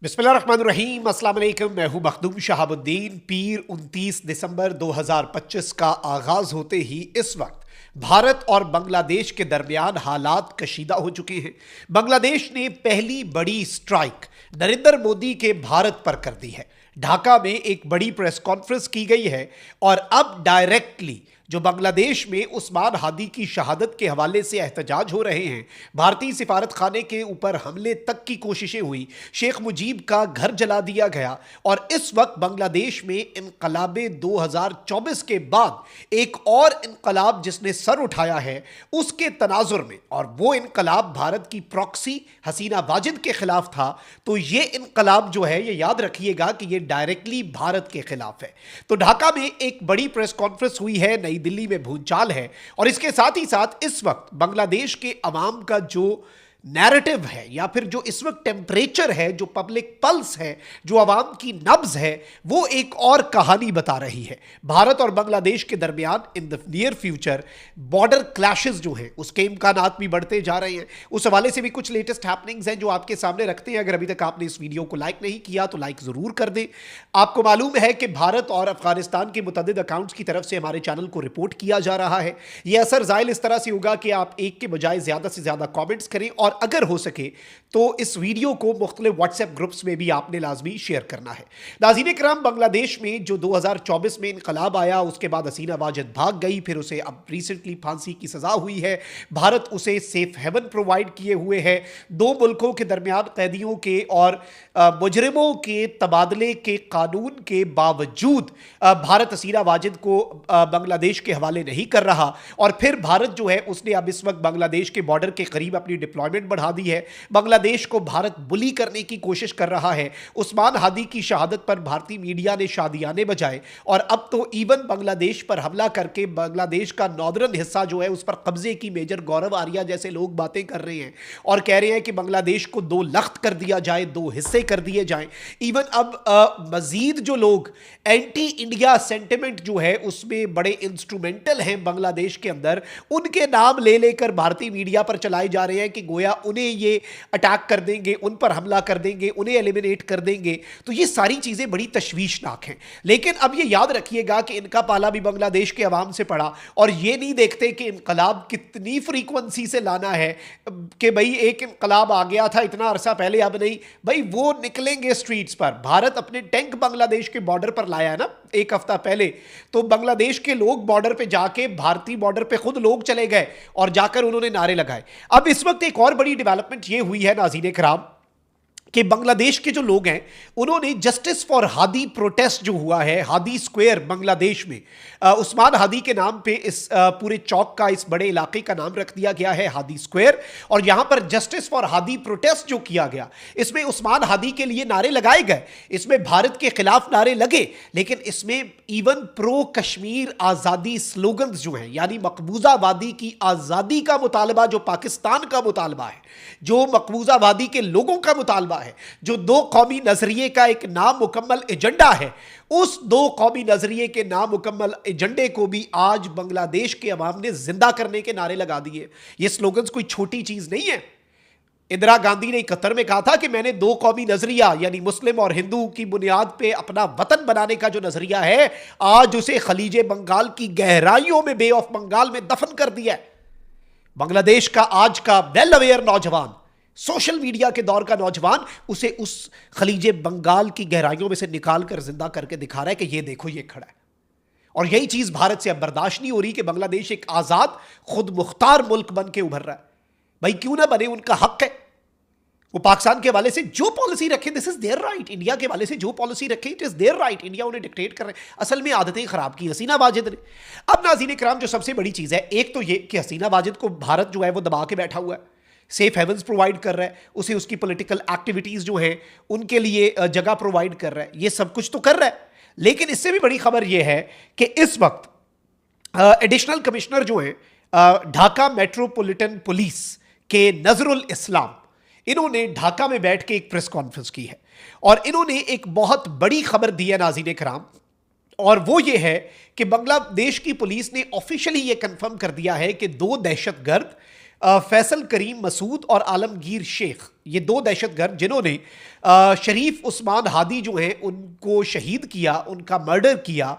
बिस्मिल्लाहिर्रहमानिर्रहीम, अस्सलाम वालेकुम। मैं हूं मखदूम शहाबुद्दीन। पीर 29 दिसंबर 2025 का आगाज होते ही इस वक्त भारत और बांग्लादेश के दरमियान हालात कशीदा हो चुके हैं। बांग्लादेश ने पहली बड़ी स्ट्राइक नरेंद्र मोदी के भारत पर कर दी है। ढाका में एक बड़ी प्रेस कॉन्फ्रेंस की गई है और अब डायरेक्टली जो बांग्लादेश में उस्मान हादी की शहादत के हवाले से एहतजाज हो रहे हैं, भारतीय सिफारत खाने के ऊपर हमले तक की कोशिशें हुई, शेख मुजीब का घर जला दिया गया और इस वक्त बांग्लादेश में इनकलाबे 2024 के बाद एक और इनकलाब जिसने सर उठाया है उसके तनाजुर में, और वो इनकलाब भारत की प्रॉक्सी हसीना वाजिद के खिलाफ था। तो ये इनकलाब जो है, ये याद रखिएगा कि ये डायरेक्टली भारत के खिलाफ है। तो ढाका में एक बड़ी प्रेस कॉन्फ्रेंस हुई है, नई दिल्ली में भूचाल है, और इसके साथ ही साथ इस वक्त बांग्लादेश के अवाम का जो नैरेटिव है या फिर जो इस वक्त टेम्परेचर है, जो पब्लिक पल्स है, जो अवाम की नब्ज है, वो एक और कहानी बता रही है। भारत और बांग्लादेश के दरमियान in the near future border clashes जो हैं उसके इम्कानात भी बढ़ते जा रहे हैं। उस हवाले से भी कुछ लेटेस्ट हैपनिंग्स हैं जो आपके सामने रखते हैं। अगर अभी तक आपने इस वीडियो को लाइक नहीं किया तो लाइक जरूर कर दें। आपको मालूम है कि भारत और अफगानिस्तान के मुतअद्दिद अकाउंट्स की तरफ से हमारे चैनल को रिपोर्ट किया जा रहा है। यह असर ज़ाहिर इस तरह से होगा कि आप एक के बजाय ज़्यादा से ज़्यादा कॉमेंट्स करें और अगर हो सके तो इस वीडियो को मुख्तलिफ व्हाट्सएप ग्रुप्स में भी आपने लाजमी शेयर करना है। नाज़रीन इकराम, बांग्लादेश में जो 2024 में इनकलाब आया उसके बाद हसीना वाजिद भाग गई, फिर उसे अब रिसेंटली फांसी की सजा हुई है। भारत उसे सेफ हेवन प्रोवाइड किए हुए है। दो मुल्कों के दरमियान कैदियों के और मुजरिमों के तबादले के कानून के बावजूद भारत हसीना वाजिद को बांग्लादेश के हवाले नहीं कर रहा, और फिर भारत जो है उसने अब इस वक्त बांग्लादेश के बॉर्डर के करीब अपनी डिप्लॉयमेंट बढ़ा दी है। बांग्लादेश को भारत बुली करने की कोशिश कर रहा है। उस्मान हादी की शहादत पर भारतीय मीडिया ने शादियाने बजाए और अब तो इवन बांग्लादेश पर हमला करके बांग्लादेश का नॉर्दर्न हिस्सा जो है उस पर कब्जे की मेजर गौरव आर्या जैसे लोग बातें कर रहे हैं और कह रहे हैं कि बांग्लादेश को दो लख्त कर दिया जाए, दो हिस्से कर दिए जाएं। इवन अब मजीद जो लोग एंटी इंडिया सेंटिमेंट जो है उसमें बड़े इंस्ट्रूमेंटल हैं बांग्लादेश के अंदर, उनके नाम ले लेकर भारतीय मीडिया पर चलाए जा रहे हैं कि गोया उन्हें ये अटैक कर देंगे, उन पर हमला कर देंगे, उन्हें एलिमिनेट कर देंगे। तो ये सारी चीजें बड़ी तशवीशनाक हैं। लेकिन अब ये याद रखिएगा कि इनका पाला भी बांग्लादेश के अवाम से पड़ा और ये नहीं देखते कि इनकलाब कितनी फ्रीक्वेंसी से लाना है कि भाई एक इनकलाब आ गया था इतना अरसा पहले, अब नहीं भाई, वो निकलेंगे स्ट्रीट्स पर। भारत अपने टैंक बांग्लादेश के बॉर्डर पर लाया है ना एक हफ्ता पहले, तो बांग्लादेश के लोग बॉर्डर पे जाके भारतीय बॉर्डर पे खुद लोग चले गए और जाकर उन्होंने नारे लगाए। अब इस वक्त एक और बड़ी डेवलपमेंट ये हुई है नाज़रीन इकराम कि बांग्लादेश के जो लोग हैं उन्होंने जस्टिस फॉर हादी प्रोटेस्ट जो हुआ है हादी स्क्वायर बांग्लादेश में, उस्मान हादी के नाम पे इस पूरे चौक का, इस बड़े इलाके का नाम रख दिया गया है हादी स्क्वायर, और यहां पर जस्टिस फॉर हादी प्रोटेस्ट जो किया गया इसमें उस्मान हादी के लिए नारे लगाए गए, इसमें भारत के खिलाफ नारे लगे, लेकिन इसमें इवन प्रो कश्मीर आज़ादी स्लोगन्स जो हैं, यानी मकबूजा वादी की आज़ादी का मुतालबा जो पाकिस्तान का मुतालबा है, जो मकबूजा वादी के लोगों का मुतालबा है, जो दो कौमी नजरिए का एक नामुकम्मल एजेंडा है, उस दो कौमी नजरिए के नामुकम्मल एजेंडे को भी आज बांग्लादेश के अवाम ने जिंदा करने के नारे लगा दिए। ये स्लोगन्स कोई छोटी चीज नहीं है। इंदिरा गांधी ने कतर में कहा था कि मैंने दो कौमी नजरिया यानी मुस्लिम और हिंदू की बुनियाद पे अपना वतन बनाने का जो नजरिया है, आज उसे खलीजे बंगाल की गहराइयों में, बे ऑफ बंगाल में दफन कर दिया है। बांग्लादेश का आज का वेल अवेयर नौजवान, सोशल मीडिया के दौर का नौजवान, उसे उस खलीजे बंगाल की गहराइयों में से निकाल कर जिंदा करके दिखा रहा है कि ये देखो ये खड़ा है। और यही चीज भारत से अब बर्दाश्त नहीं हो रही कि बांग्लादेश एक आजाद खुद मुख्तार मुल्क बन के उभर रहा है। भाई क्यों ना बने, उनका हक है। वो पाकिस्तान के हवाले से जो पॉलिसी रखे, this is their right. India के हवाले से जो पॉलिसी रखे, it is their right. India उन्हें डिक्टेट कर रहे हैं। असल में आदतें खराब की हसीना वाजिद ने। अब नाज़रीन इकराम, जो सबसे बड़ी चीज है, एक तो ये कि हसीना वाजिद को भारत जो है वो दबा के बैठा हुआ है, सेफ हेवन्स प्रोवाइड कर रहा है, उसे उसकी पॉलिटिकल एक्टिविटीज जो हैं उनके लिए जगह प्रोवाइड कर रहा है, ये सब कुछ तो कर रहा है। लेकिन इससे भी बड़ी खबर यह है कि इस वक्त एडिशनल कमिश्नर जो हैं ढाका मेट्रोपॉलिटन पुलिस के नजरुल इस्लाम, इन्होंने ढाका में बैठ के एक प्रेस कॉन्फ्रेंस की है और इन्होंने एक बहुत बड़ी खबर दी है नाज़रीन कराम, और वो ये है कि बांग्लादेश की पुलिस ने ऑफिशियली ये कंफर्म कर दिया है कि दो दहशतगर्द फैसल करीम मसूद और आलमगीर शेख, ये दो दहशतगर्द जिन्होंने शरीफ उस्मान हादी जो हैं उनको शहीद किया, उनका मर्डर किया,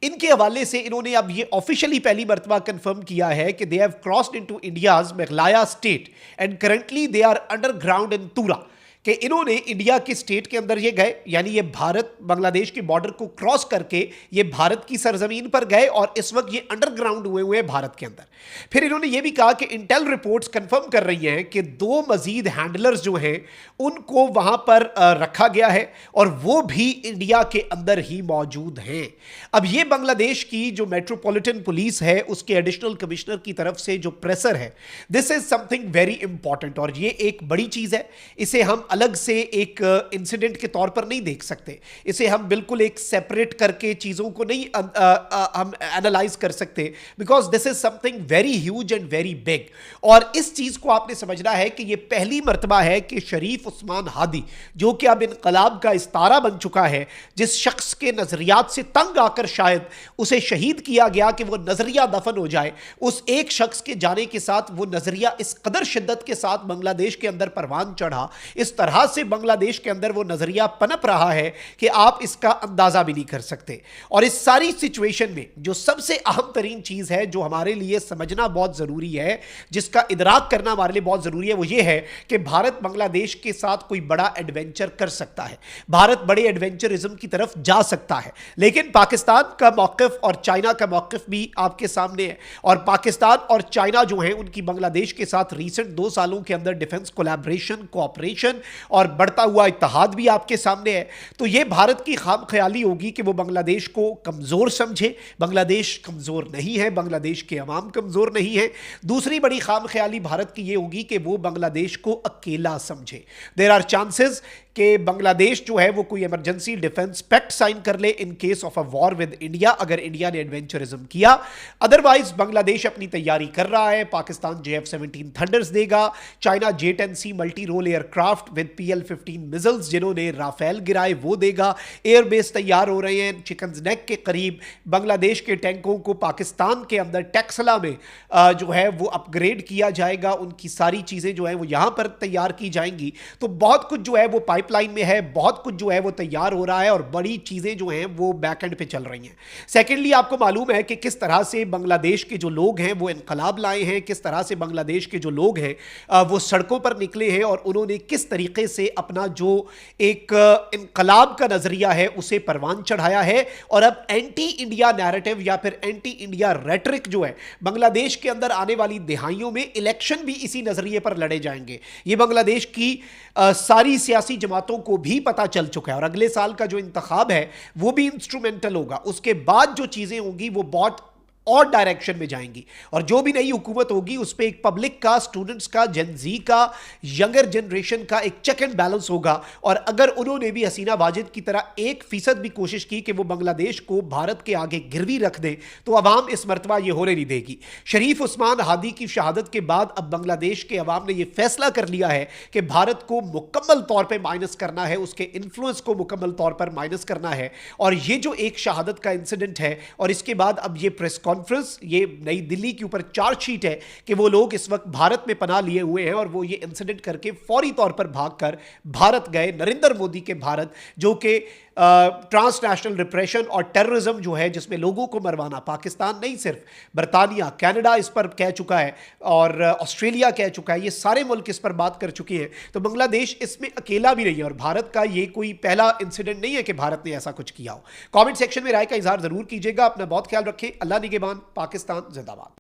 इनके हवाले से इन्होंने अब ये ऑफिशियली पहली मर्तबा कंफर्म किया है कि they have crossed into India's Meghalaya state and currently they are underground in Tura, कि इन्होंने इंडिया के स्टेट के अंदर ये गए, यानी ये भारत बांग्लादेश के बॉर्डर को क्रॉस करके ये भारत की सरजमीन पर गए और इस वक्त ये अंडरग्राउंड हुए हैं भारत के अंदर। फिर इन्होंने ये भी कहा कि इंटेल रिपोर्ट्स कंफर्म कर रही हैं कि 2 मजीद हैंडलर्स जो हैं उनको वहां पर रखा गया है और वो भी इंडिया के अंदर ही मौजूद हैं। अब ये बांग्लादेश की जो मेट्रोपॉलिटन पुलिस है उसके एडिशनल कमिश्नर की तरफ से जो प्रेशर है, this is something very important और ये एक बड़ी चीज है। इसे हम अलग से एक इंसिडेंट के तौर पर नहीं देख सकते, इसे हम बिल्कुल एक सेपरेट करके चीजों को नहीं हम एनालाइज कर सकते, because this is something very huge and very big. और इस चीज को आपने समझना है कि यह पहली मर्तबा है कि शरीफ उस्मान हादी, जो कि अब इनकलाब का इस्तारा बन चुका है, जिस शख्स के नजरियात से तंग आकर शायद उसे शहीद किया गया कि वो नजरिया दफन हो जाए, उस एक शख्स के जाने के साथ वो नजरिया इस कदर शिद्दत के साथ बांग्लादेश के अंदर परवान चढ़ा, इस तरह से बांग्लादेश के अंदर वो नजरिया पनप रहा है कि आप इसका अंदाजा भी नहीं कर सकते। और इस सारी सिचुएशन में जो सबसे अहम तरीन चीज है, जो हमारे लिए समझना बहुत जरूरी है, जिसका इदराक करना हमारे लिए बहुत जरूरी है, वो ये है कि भारत बांग्लादेश के साथ कोई बड़ा एडवेंचर कर सकता है, भारत बड़े एडवेंचरिज्म की तरफ जा सकता है, लेकिन पाकिस्तान का मौकिफ और चाइना का मौकिफ भी आपके सामने है। और पाकिस्तान और चाइना जो है उनकी बांग्लादेश के साथ रीसेंट 2 सालों के अंदर डिफेंस कोलैबोरेशन, कोऑपरेशन और बढ़ता हुआ इत्तेहाद भी आपके सामने है। तो यह भारत की खाम ख्याली होगी कि वो बांग्लादेश को कमजोर समझे। बांग्लादेश कमजोर नहीं है, बांग्लादेश के अवाम कमजोर नहीं है। दूसरी बड़ी खाम ख्याली भारत की यह होगी कि वो बांग्लादेश को अकेला समझे। देयर आर चांसेस कि बांग्लादेश जो है वो कोई इमरजेंसी डिफेंस पैक्ट साइन कर ले in case of a war with India, अगर इंडिया ने एडवेंचरिज्म किया। अदरवाइज बांग्लादेश अपनी तैयारी कर रहा है, पाकिस्तान JF-17 थंडर्स देगा, China J-10C multi role aircraft with PL-15 missiles जिन्होंने राफेल गिराए वो देगा, एयरबेस तैयार हो रहे हैं चिकन्स नेक के करीब। बांग्लादेश के टैंकों को पाकिस्तान के अंदर टैक्सला में जो है वो अपग्रेड किया जाएगा, उनकी सारी चीज़ें जो है वो यहाँ पर तैयार की जाएंगी। तो बहुत कुछ जो है वो पाइपलाइन में है, बहुत कुछ जो है वो तैयार हो रहा है और बड़ी चीज़ें जो हैं वो बैक एंड पे चल रही हैं। सेकेंडली, आपको मालूम है कि किस तरह से बांग्लादेश के जो लोग हैं वो इनकलाब लाए हैं, किस तरह से बांग्लादेश के जो लोग हैं वो सड़कों पर निकले हैं और उन्होंने किस तरीके से अपना जो एक इनकलाब का नजरिया है उसे परवान चढ़ाया है। और अब एंटी इंडिया नैरेटिव या फिर एंटी इंडिया रेटरिक जो है बांग्लादेश के अंदर आने वाली दिहाइयों में इलेक्शन भी इसी नजरिए पर लड़े जाएंगे। ये बांग्लादेश की सारी सियासी जमातों को भी पता चल चुका है और अगले साल का जो इंतखाब है वो भी इंस्ट्रूमेंटल होगा। उसके बाद जो चीजें होंगी वो बहुत और डायरेक्शन में जाएंगी और जो भी नई हुकूमत होगी उस पर एक पब्लिक का, स्टूडेंट्स का, जेनजी का, यंगर जनरेशन का एक चेक एंड बैलेंस होगा। और अगर उन्होंने भी हसीना वाजिद की तरह 1% भी कोशिश की कि वो बांग्लादेश को भारत के आगे गिरवी रख दें तो अवाम इस मरतबा ये होने नहीं देगी। शरीफ उस्मान हादी की शहादत के बाद अब बांग्लादेश के अवाम ने यह फैसला कर लिया है कि भारत को मुकम्मल तौर पर माइनस करना है, उसके इन्फ्लुएंस को मुकम्मल तौर पर माइनस करना है। और ये जो एक शहादत का इंसिडेंट है और इसके बाद अब ये प्रेस कॉन्फ्रेंस, ये नई दिल्ली के ऊपर चार्जशीट है कि वो लोग इस वक्त भारत में पनाह लिए हुए हैं और वो ये इंसिडेंट करके फौरी तौर पर भागकर भारत गए, नरेंद्र मोदी के भारत, जो कि ट्रांसनेशनल रिप्रेशन और टेररिज्म जो है जिसमें लोगों को मरवाना, पाकिस्तान नहीं सिर्फ, बरतानिया, कनाडा इस पर कह चुका है और ऑस्ट्रेलिया कह चुका है, ये सारे मुल्क इस पर बात कर चुके हैं। तो बांग्लादेश इसमें अकेला भी नहीं है और भारत का ये कोई पहला इंसिडेंट नहीं है कि भारत ने ऐसा कुछ किया हो। कमेंट सेक्शन में राय का इजहार जरूर कीजिएगा। अपना बहुत ख्याल रखें। अल्लाह निगहबान। पाकिस्तान जिंदाबाद।